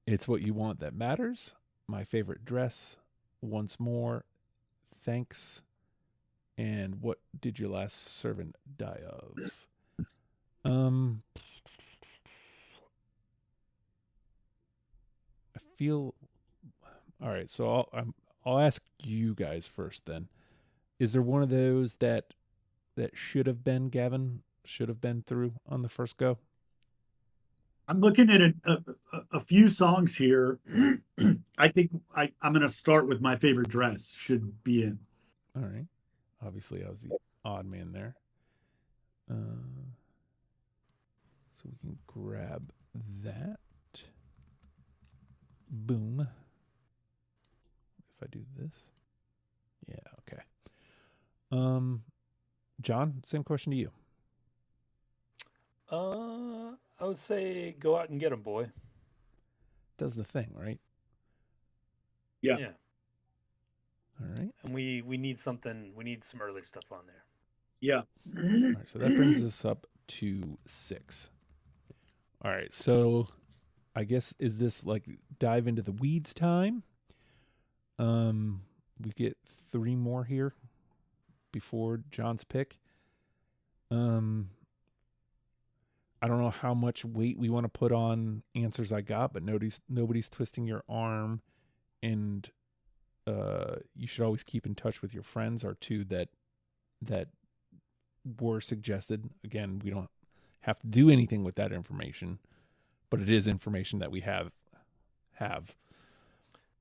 It's What You Want That Matters, My Favorite Dress, Once More, Thanks, and What Did Your Last Servant Die Of? I feel all right. So I'll ask you guys first. Then, is there one of those that should have been Gavin should have been through on the first go? I'm looking at a few songs here. I think I'm going to start with My Favorite Dress. Should be in. All right. Obviously, I was the odd man there. So we can grab that. Boom. If I do this. Yeah, okay. John, same question to you. I would say Go Out and Get 'Em Boy. Does the thing, right? Yeah. All right. And we need something. We need some early stuff on there. Yeah. All right, so that brings us up to 6. All right, so I guess is this like dive into the weeds time? We get 3 more here before John's pick. I don't know how much weight we want to put on answers I got, but nobody's twisting your arm, and you should always keep in touch with your friends are 2 that were suggested. Again, we don't have to do anything with that information, but it is information that we have.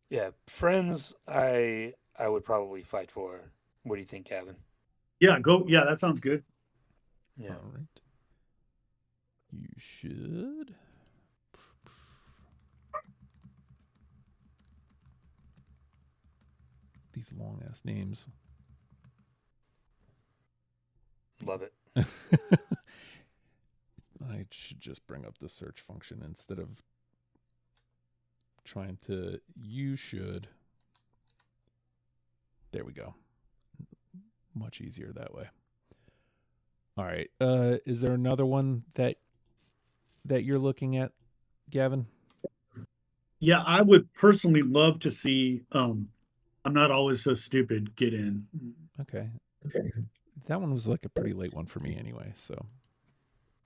Yeah, Friends. I would probably fight for. What do you think, Gavin? Yeah, go. Yeah, that sounds good. Yeah. All right. You should. these long ass names. Love it. I should just bring up the search function instead of trying to. You should. There we go. Much easier that way. All right. Is there another one that you're looking at, Gavin? Yeah, I would personally love to see I'm Not Always So Stupid get in. Okay. That one was like a pretty late one for me anyway, so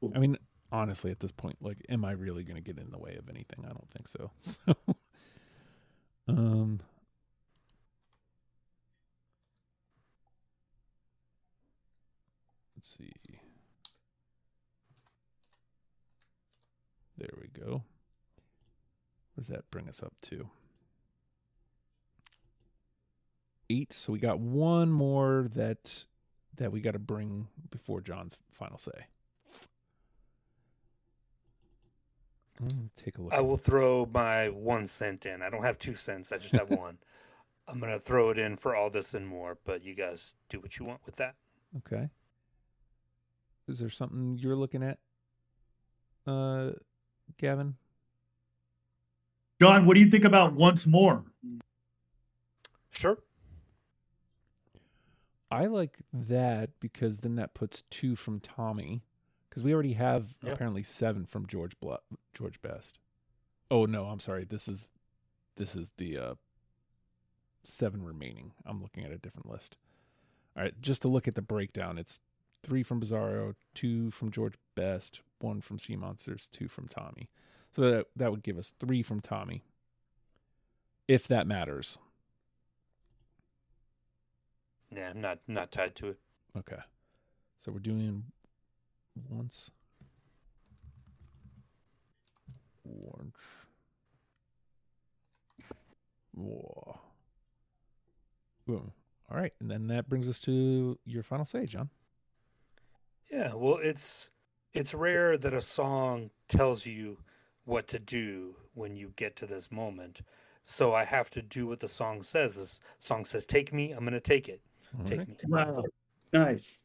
Cool. I mean, honestly at this point, like, am I really going to get in the way of anything? I don't think so. So let's see. There we go. What does that bring us up to? 8. So we got one more that we got to bring before John's final say. Take a look. I will throw my 1 cent in. I don't have 2 cents. I just have one. I'm going to throw it in for all this and more, but you guys do what you want with that. Okay. Is there something you're looking at, Gavin? John, what do you think about Once More? Sure. I like that because then that puts 2 from Tommy, because we already have apparently 7 from George Best. Oh no, I'm sorry. This is the 7 remaining. I'm looking at a different list. All right, just to look at the breakdown, it's 3 from Bizarro, 2 from George Best, 1 from Sea Monsters, 2 from Tommy. So that would give us 3 from Tommy, if that matters. Yeah, I'm not tied to it. Okay. So we're doing once. Whoa. Boom. All right. And then that brings us to your final say, John. Yeah, well, it's rare that a song tells you what to do when you get to this moment. So I have to do what the song says. This song says, "Take me." I'm going to take it. Take me. Wow. Nice.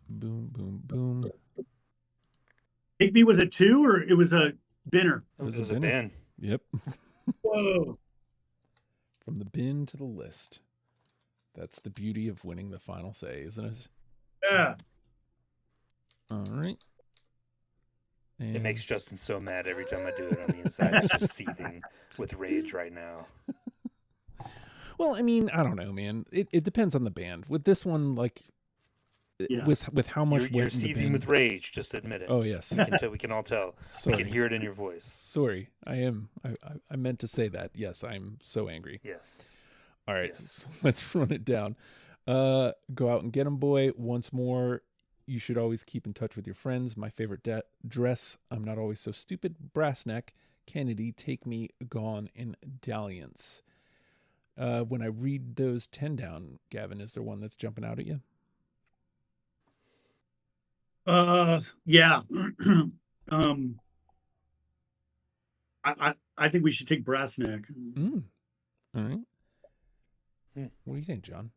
Boom, boom, boom. Take Me was a 2 or it was a binner? It was a bin. Yep. Whoa. From the bin to the list. That's the beauty of winning the final say, isn't it? Yeah. All right. And It makes Justin so mad every time I do it on the inside. He's just seething with rage right now. Well, I mean, I don't know, man. It depends on the band. With this one, like, with how much you're seething with rage. Just admit it. Oh yes, we can all tell. Sorry. We can hear it in your voice. Sorry, I am. I meant to say that. Yes, I'm so angry. Yes. All right, Yes. so let's run it down. Go out and get 'em, boy. Once more, you should always keep in touch with your friends. My favorite dress. I'm not always so stupid. Brass neck. Kennedy. Take me. Gone. And dalliance. When I read those 10 down, Gavin, is there one that's jumping out at you? Yeah. I think we should take Brass Neck. All right. What do you think, John?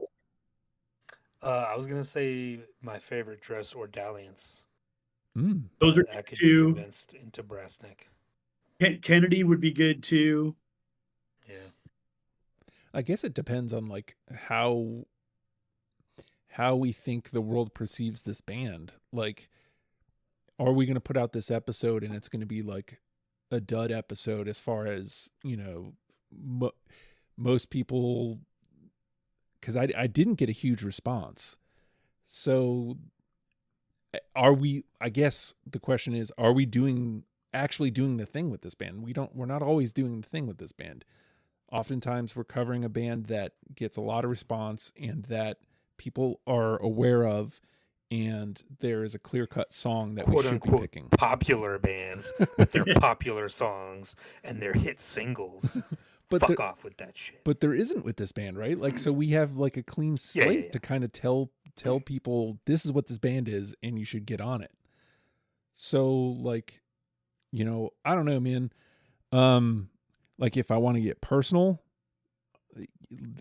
I was gonna say my favorite dress or dalliance. Those are I could be 2. convinced into Brass Neck. Kennedy would be good too. Yeah. I guess it depends on like how we think the world perceives this band. Like, are we going to put out this episode and it's going to be like a dud episode as far as, you know, most people, because I didn't get a huge response. So are we, I guess the question is, are we actually doing the thing with this band? We're not always doing the thing with this band. Oftentimes we're covering a band that gets a lot of response and that people are aware of, and there is a clear-cut song that "Quote we should be unquote" picking. popular bands with their popular songs and their hit singles. But Fuck off with that shit. But there isn't with this band, right? Like, so we have like a clean slate to kind of tell people this is what this band is and you should get on it. So like, you know, I don't know, man. Like if I want to get personal,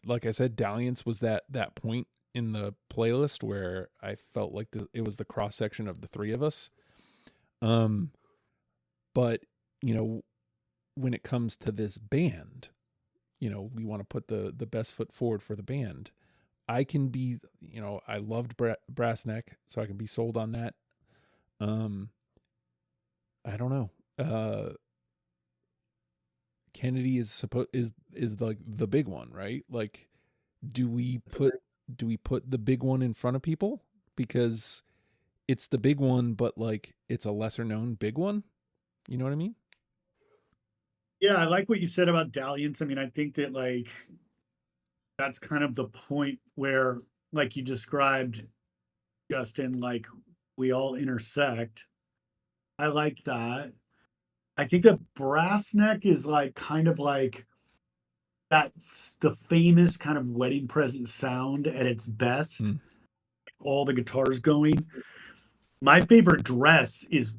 like I said, Dalliance was that point in the playlist where I felt like it was the cross section of the three of us. But you know, when it comes to this band, you know, we want to put the best foot forward for the band. I can be, you know, I loved Brass Neck, so I can be sold on that. I don't know. Kennedy is like the big one, right? Like, do we put the big one in front of people because it's the big one, but like it's a lesser known big one? You know what I mean? Yeah, I like what you said about Dalliance. I mean, I think that like that's kind of the point where, like you described, Justin, like we all intersect. I like that. I think that Brass Neck is like kind of like that's the famous kind of wedding present sound at its best. All the guitars going. My favorite dress is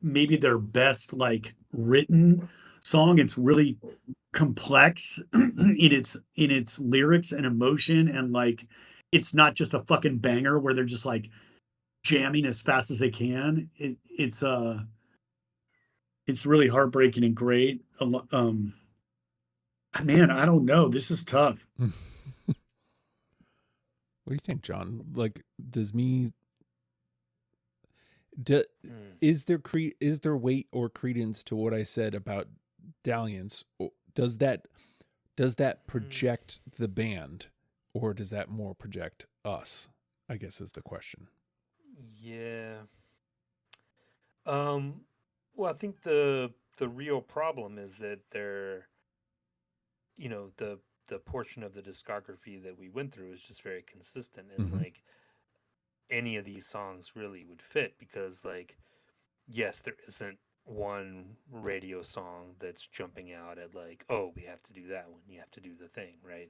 maybe their best like written song. It's really complex in its lyrics and emotion, and like it's not just a fucking banger where they're just like jamming as fast as they can. It's really heartbreaking and great. Man, I don't know. This is tough. What do you think, John? Like, is there weight or credence to what I said about Dalliance? Does that project the band, or does that more project us? I guess is the question. Yeah. Well, I think the real problem is that they're, you know, the portion of the discography that we went through is just very consistent, and like any of these songs really would fit because, like, yes, there isn't one radio song that's jumping out at like, oh, we have to do that one. You have to do the thing, right?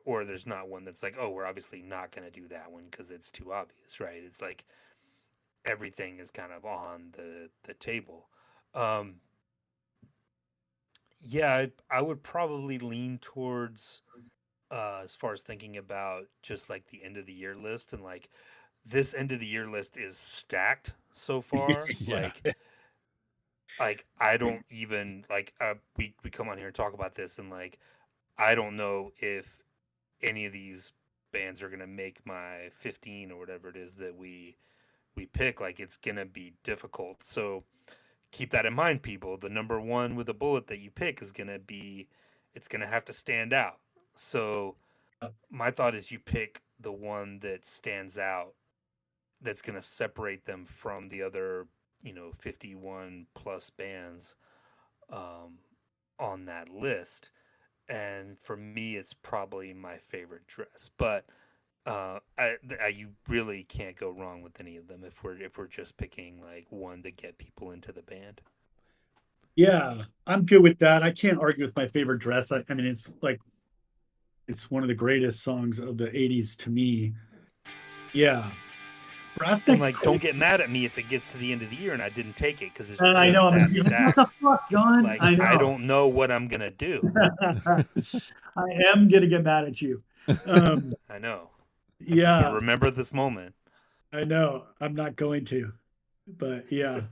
Or there's not one that's like, oh, we're obviously not going to do that one because it's too obvious, right? It's like everything is kind of on the table. Yeah, I would probably lean towards as far as thinking about just like the end of the year list, and like this end of the year list is stacked so far. Yeah. Like I don't even like we come on here and talk about this, and like I don't know if any of these bands are gonna make my 15 or whatever it is that we pick. Like it's gonna be difficult. So keep that in mind, people. The number one with a bullet that you pick is gonna be, it's gonna have to stand out. So my thought is you pick the one that stands out, that's gonna separate them from the other, you know, 51 plus bands on that list. And for me, it's probably my favorite dress. But you really can't go wrong with any of them if we're just picking like one to get people into the band. Yeah, I'm good with that. I can't argue with my favorite dress. I mean, it's like it's one of the greatest songs of the '80s to me. Yeah, Brass And Neck's like, cool. don't get mad at me if it gets to the end of the year and I didn't take it because it's just I know. that What stacked. the fuck, John? Like I know. I don't know what I'm gonna do. I am gonna get mad at you. I know. Yeah, But remember this moment. I know. I'm not going to, but yeah.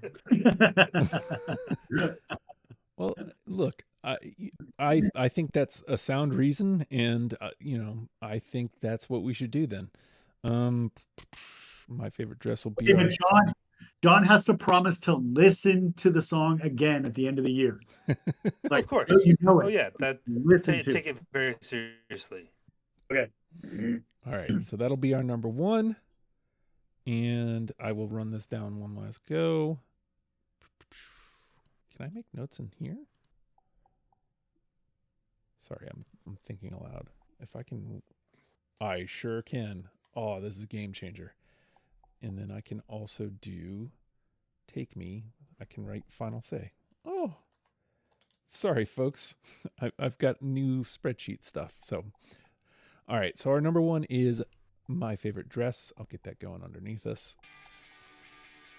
Well, look, I think that's a sound reason, and you know, I think that's what we should do then. My favorite dress will be. Okay, but John has to promise to listen to the song again at the end of the year. Like, of course. you know it. Oh yeah, that take it very seriously. Okay. All right, so that'll be our number one, and I will run this down one last go. Can I make notes in here? Sorry, I'm thinking aloud. If I can, I sure can. Oh, this is a game changer. And then I can also do Take Me. I can write Final Say. Oh, sorry, folks. I've got new spreadsheet stuff. So, all right. So our number one is My Favorite Dress. I'll get that going underneath us.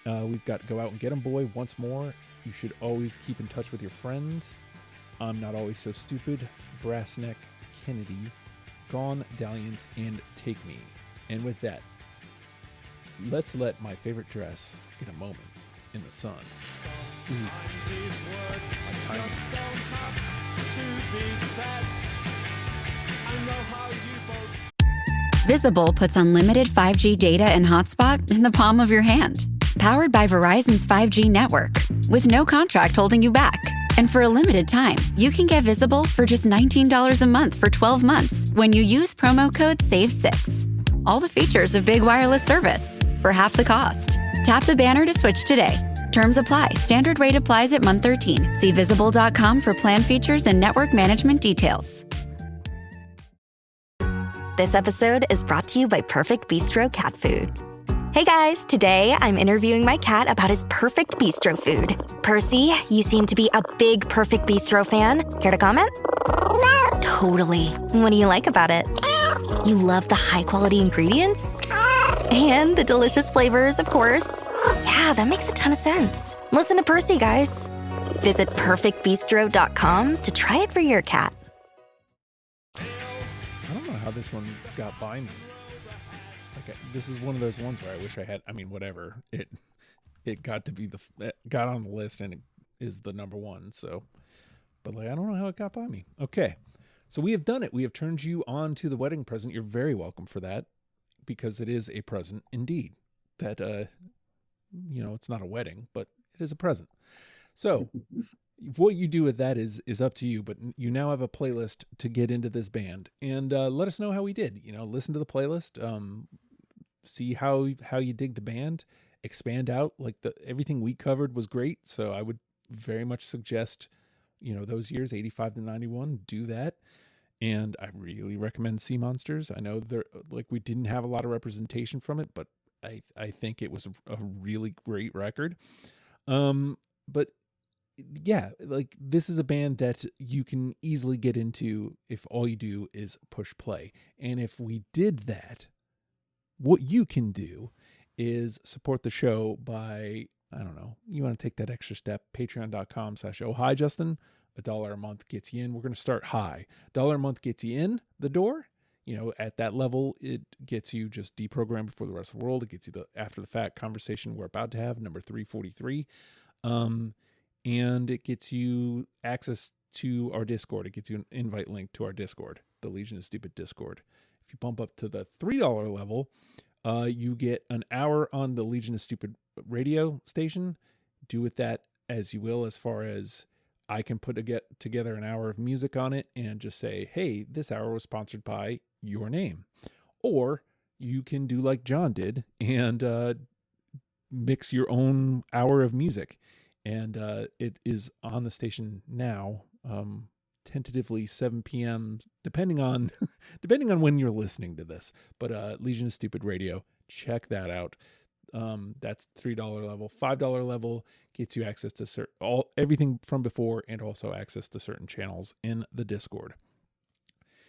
We've got Go Out and Get 'Em Boy once more. You should always keep in touch with your friends. I'm Not Always So Stupid, Brassneck, Kennedy, Gone, Dalliance, and Take Me. And with that, let's let my favorite dress get a moment in the sun. Ooh. My timing. Visible puts unlimited 5G data and hotspot in the palm of your hand. Powered by Verizon's 5G network, with no contract holding you back. And for a limited time, you can get Visible for just $19 a month for 12 months when you use promo code SAVE6. All the features of big wireless service for half the cost. Tap the banner to switch today. Terms apply. Standard rate applies at month 13. See visible.com for plan features and network management details. This episode is brought to you by Perfect Bistro Cat Food. Hey guys, today I'm interviewing my cat about his perfect bistro food. Percy, you seem to be a big Perfect Bistro fan. Care to comment? Totally. What do you like about it? You love the high-quality ingredients? And the delicious flavors, of course. Yeah, that makes a ton of sense. Listen to Percy, guys. Visit perfectbistro.com to try it for your cat. I don't know how this one got by me. Like, this is one of those ones where I wish I had. I mean, whatever. It got to be got on the list and it is the number one. So, but like I don't know how it got by me. Okay, so we have done it. We have turned you on to the wedding present. You're very welcome for that, because it is a present indeed. That it's not a wedding, but it is a present. So. What you do with that is up to you, but you now have a playlist to get into this band, and let us know how we did. Listen to the playlist, see how you dig the band, expand out. Like everything we covered was great, so I would very much suggest, those years 85 to 91, do that. And I really recommend Sea Monsters. I know we didn't have a lot of representation from it, but I think it was a really great record. But yeah, like this is a band that you can easily get into if all you do is push play. And if we did that, what you can do is support the show by, I don't know, you want to take that extra step, patreon.com/oh hi Justin. $1 a month gets you in. We're going to start high. $1 a month gets you in the door. At that level, it gets you just deprogrammed before the rest of the world. It gets you the after the fact conversation we're about to have, number 343. And it gets you access to our Discord. It gets you an invite link to our Discord, the Legion of Stupid Discord. If you bump up to the $3 level, you get an hour on the Legion of Stupid radio station. Do with that as you will, as far as I can get together an hour of music on it and just say, hey, this hour was sponsored by your name. Or you can do like John did and mix your own hour of music. And it is on the station now, tentatively 7 p.m., depending on when you're listening to this. But Legion of Stupid Radio, check that out. That's $3 level. $5 level gets you access to everything from before, and also access to certain channels in the Discord.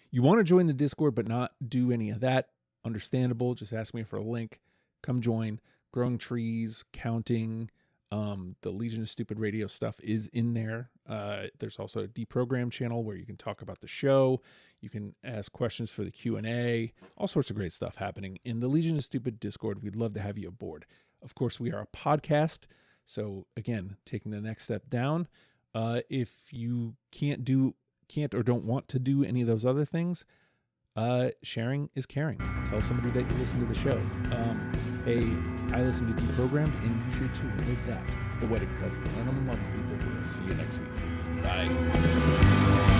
You want to join the Discord but not do any of that? Understandable. Just ask me for a link. Come join. Growing trees, counting. The Legion of Stupid Radio stuff is in there. There's also a Deprogrammed channel where you can talk about the show. You can ask questions for the Q&A. All sorts of great stuff happening in the Legion of Stupid Discord. We'd love to have you aboard. Of course, we are a podcast. So again, taking the next step down. If you can't or don't want to do any of those other things, sharing is caring. Tell somebody that you listen to the show. Hey, I listen to Deprogrammed, and you should too. Make that the wedding present. And I'm in love with people. We'll see you next week. Bye.